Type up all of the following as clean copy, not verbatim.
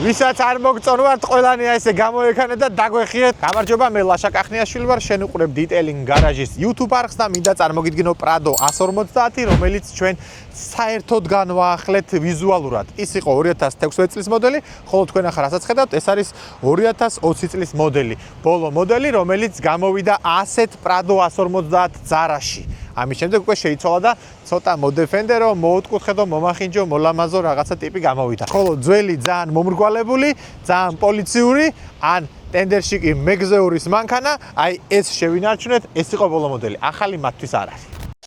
ვისაც არ მოგწონვართ, ყველანი ესე გამოექანეთ და დაგვეხიეთ. გამარჯობა, მე ლაშა კახნიაშვილი ვარ, შენ უყურებ Detailing Garage-ის YouTube არხს და მინდა წარმოგიდგინო Prado 150, რომელიც ჩვენ საერთოდ განვაახლეთ ვიზუალურად. ის იყო 2016 წლის მოდელი, ხოლო თქვენ ახლა რასაც ხედავთ, ეს არის 2020 წლის მოდელი. ბოლო მოდელი, რომელიც გამოვიდა ასეთ Prado 150 ძარაში. ამის შემდეგ უკვე შეიცვალა და ცოტა მოდეფენდერო, მოუთკუთხედო, მომახინჯო, მოლამაზო რაღაცა ტიპი გამოვიდა. ხოლო ძველი ძალიან მომრგვალებული, ძალიან პოლიციური, ან ტენდერში კი მეგზეურის მანქანა, აი ეს შევინარჩუნეთ, ეს იყო ბოლო მოდელი. ახალი მათთვის არ არის.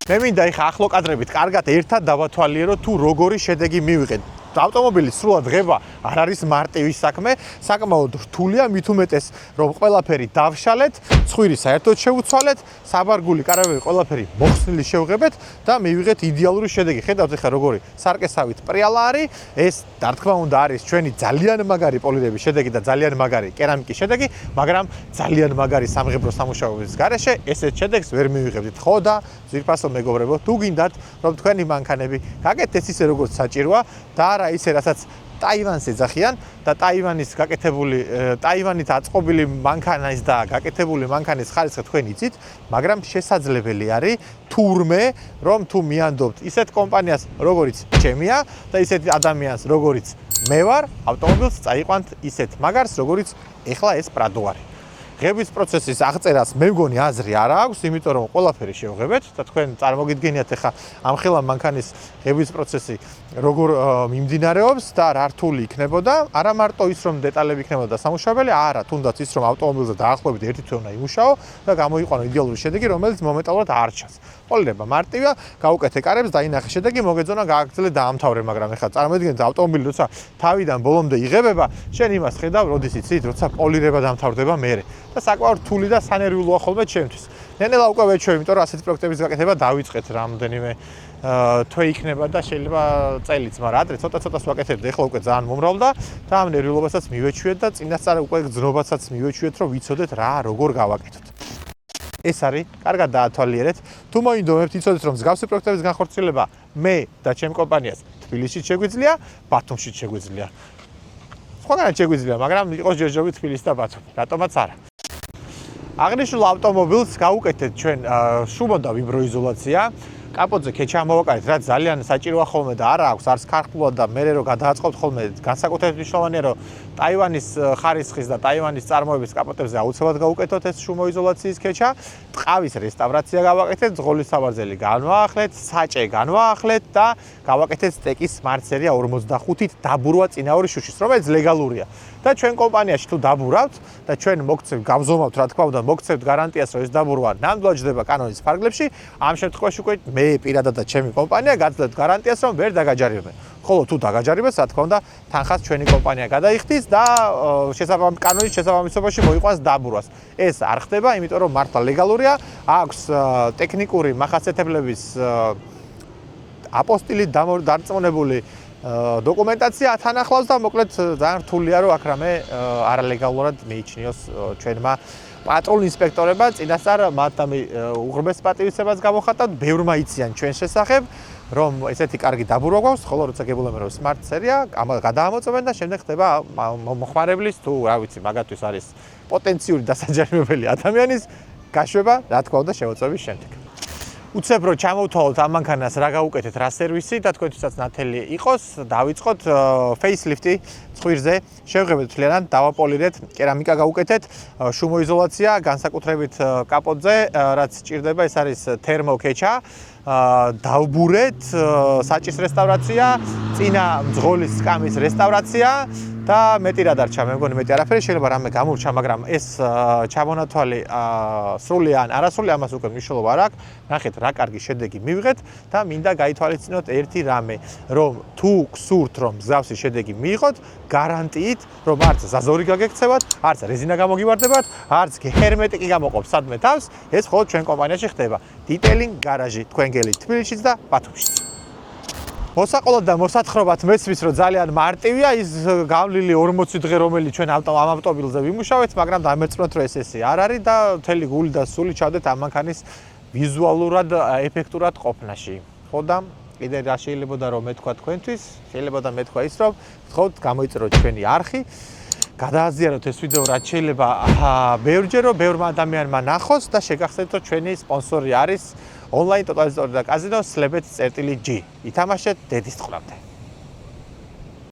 მე მინდა ეხა ახლო კადრებით კარგად ერთად დავათვალიერო თუ როგორი შედეგი მივიღეთ. ავტომობილის სრულად ღება არ არის მარტივი საქმე, საკმაოდ რთულია, მით უმეტეს რომ ყველაფერი დავშალეთ, ცხვირი საერთოდ შევუცვალეთ, საბარგული კარავები ყველაფერი მოხსნილი შევღებეთ და მივიღეთ იდეალური შედეგი. ხედავთ ეხლა როგორი სარკესავით პრიალა არის, ეს რა თქმა უნდა არის ჩვენი ძალიან მაგარი პოლირების შედეგი და ძალიან მაგარი კერამიკის შედეგი, მაგრამ ძალიან მაგარი სამღებრო სამუშაოების გარეშე ესეთ შედეგს ვერ მივიღებდით. ხო და ძვირფასო მეგობრებო, თუ გინდათ რომ თქვენი მანქანები გაკეთდეს ისე როგორც საჭიროა და არა ისე რასაც ტაივანს ეძახიან და ტაივანის გაკეთებული ტაივანით აწყობილი მანქანის და გაკეთებული მანქანის ხარისხი თქვენ იცით, მაგრამ შესაძლებელი არის თურმე რომ თუ მიანდობთ ისეთ კომპანიას როგორიც ჩემია და ისეთ ადამიანს როგორიც მე ვარ, ავტომობილს წაიყვანთ ისეთ მაგარს როგორიც ეხლა ეს Prado არის. ღების პროცესის აღწერას მე მგონი აზრი არ აქვს, იმიტომ რომ ყველაფერი შევღებეთ და თქვენ წარმოგიდგენიათ ახლა ამ ხელა მანქანის ღების პროცესი როგორ მიმდინარეობს და რა რთული იქნებოდა, არა მარტო ის რომ დეტალები იქნებოდა სამუშაებელი, არა, თუნდაც ის რომ ავტომობილზე დაახლოებით ერთი თვე უნდა იმუშაო და გამოიყვანო იდეალური შედეგი, რომელიც მომენტალურად არ ჩანს. პოლირება მარტივია, გაუკეთე კარებს, დაინახე შედეგი, მოგეძონა, გააგრძელე და ამთავრე, მაგრამ ახლა წარმოიდგინეთ ავტომობილი როცა თავიდან ბოლომდე იღებება, შენ იმას ხედავ, როდის იცით, როცა პოლირება დამთავრდება მერე. და საკმაოდ რთული და სანერვიულოა ხოლმე ჩემთვის. ნელ-ნელა უკვე ვეჩვევ, იმიტომ რომ ასეთი პროექტების გაკეთება დავიწყეთ რამოდენიმე თვე იქნება და შეიძლება წელიც, მაგრამ ადრე ცოტა-ცოტას ვაკეთებდი, ეხლა უკვე ძალიან მომრავლდა და ამ ნერვიულობასაც მივეჩვიეთ და წინასწარ უკვე გზნობასაც მივეჩვიეთ, რომ ვიცოდეთ რა როგორ გავაკეთოთ. ეს არის, კარგად დაათვალიერეთ. თუ მოინდომებთ, იცოდეთ რომ მსგავსი პროექტების განხორციელება მე და ჩემ კომპანიას თბილისშიც შეგვიძლია, ბათუმშიც შეგვიძლია. სხვაგანაც შეგვიძლია, მაგრამ იყოს ჯერჯერობით თბილისი და ბათუმი, რატომაც არა. აღნიშნულ ავტომობილს გავუკეთეთ ჩვენ შუბო და ვიბროიზოლაცია. კაპოტზე ქეჩა მოვაკარეთ, რაც ძალიან საჭიროა ხოლმე და არა აქვს არც ქარხნულად და მერე რომ გადააწყობთ ხოლმე, განსაკუთრებით მნიშვნელოვანია რომ ტაივანის ხარისხის და ტაივანის წარმოების კაპოტებზე აუცილებლად გავუკეთოთ ეს შუმოიზოლაციის ქეჩა. ტყავის რესტავრაცია გავაკეთეთ, ძღოლის საბარძელი განვაახლეთ, საჭე განვაახლეთ და გავაკეთეთ სტეკის Smart Seria 45-ით დაბურვა წინაური შუშის, რომელიც ლეგალურია. და ჩვენ კომპანიაში თუ დაბურავთ და ჩვენ მოგცევთ, გავზომავთ, რა თქმა უნდა, მოგცევთ გარანტიას, რომ ეს დაბურვა ნამდვილად ჯდება კანონის ფარგლებში, ამ შემთხვევაში უკვე მე პირადად და ჩემი კომპანია გაძლევთ გარანტიას, რომ ვერ დაგაჯარიმენ. ხოლო თუ დაგაჯარიმეს, რა თქმა უნდა, თანხას ჩვენი კომპანია გადაიხდის და კანონის შესაბამისობაში მოიყვანს დაბურვას. ეს არ ხდება, იმიტომ რომ მართლა ლეგალურია, აქვს ტექნიკური მახასიათებლების აპოსტილით დარწმუნებული დოკუმენტაცია თანახლავს და მოკლედ ძალიან რთულია რომ აქ რამე არალეგალურად მიიჩნიოს ჩვენმა პატრულ ინსპექტორებმა წინასწარ მათ უღრმეს პატივისცემას გამოხატავთ, ბევრმა იციან ჩვენ შესახებ, რომ ესეთი კარგი დაბურვა გვაქვს, ხოლო როცა გებულობენ რომ Smart Seria გადაამოწმენ და შემდეგ ხდება მოხმარებლის თუ რა ვიცი, მაგათთვის არის პოტენციური დასაჯარიმებელი ადამიანის გაშვება, რა თქმა უნდა, შემოწმების შემდეგ. უცებ რომ ჩამოვთვალოთ ამ მანქანას რა გავუკეთეთ, რა სერვისი და თქვენთვისაც ნათელი იყოს, დავიწყოთ facelift-ი ცხვირზე, შევღებეთ მთლიანად, დავაპოლირეთ, კერამიკა გავუკეთეთ, შუმოიზოლაცია, განსაკუთრებით კაპოტზე, რაც სჭირდება, ეს არის თერმოკეჩა, დავბურეთ, საჭის რესტავრაცია, წინა მძღოლის სკამის რესტავრაცია და მეტი რა დარჩა, მე მგონი მეტი არაფერი შეიძლება რამე გამურჩა, მაგრამ ეს ჩამონათვალი სრული ან არასრული ამას უკვე მნიშვნელობა არ აქვს. ნახეთ რა კარგი შედეგი მივიღეთ და მინდა გაითვალისწინოთ ერთი რამე, რომ თუ გსურთ რომ მსგავსი შედეგი მიიღოთ, გარანტიით, რომ არც ზაზორი გაგექცევათ, არც რეზინა გამოგივარდებათ, არც ჰერმეტიკი გამოყოფს სადმე თავს, ეს მხოლოდ ჩვენ კომპანიაში ხდება. Detailing Garage თქვენ გელით თბილისშიც და ბათუმშიც. მოსაყოლოდ და მოსათხრობად მესმის, რომ ძალიან მარტივია ის გავლილი 40 დღე, რომელიც ჩვენ ამ ავტომობილზე ვიმუშავეთ, მაგრამ დამერწმუნოთ, რომ ეს არ არის და მთელი გული და სული ჩავდეთ ამ მანქანის ვიზუალურად, ეფექტურად ყოფნაში. ხო და კიდე რა შეიძლებოდა რომ მეთქვა თქვენთვის, შეიძლებოდა მეთქვა ის რომ გთხოვთ გამოიწეროთ ჩვენი არხი, გადააზიაროთ ეს ვიდეო რაც შეიძლება ბევრჯერო, ბევრმა ადამიანმა ნახოს და შეგახსენოთ რომ ჩვენი სპონსორი არის ონლაინ ტოტალიზატორი და კაზინო Slebets.G. ითამაშეთ დედის ტყვრამდე.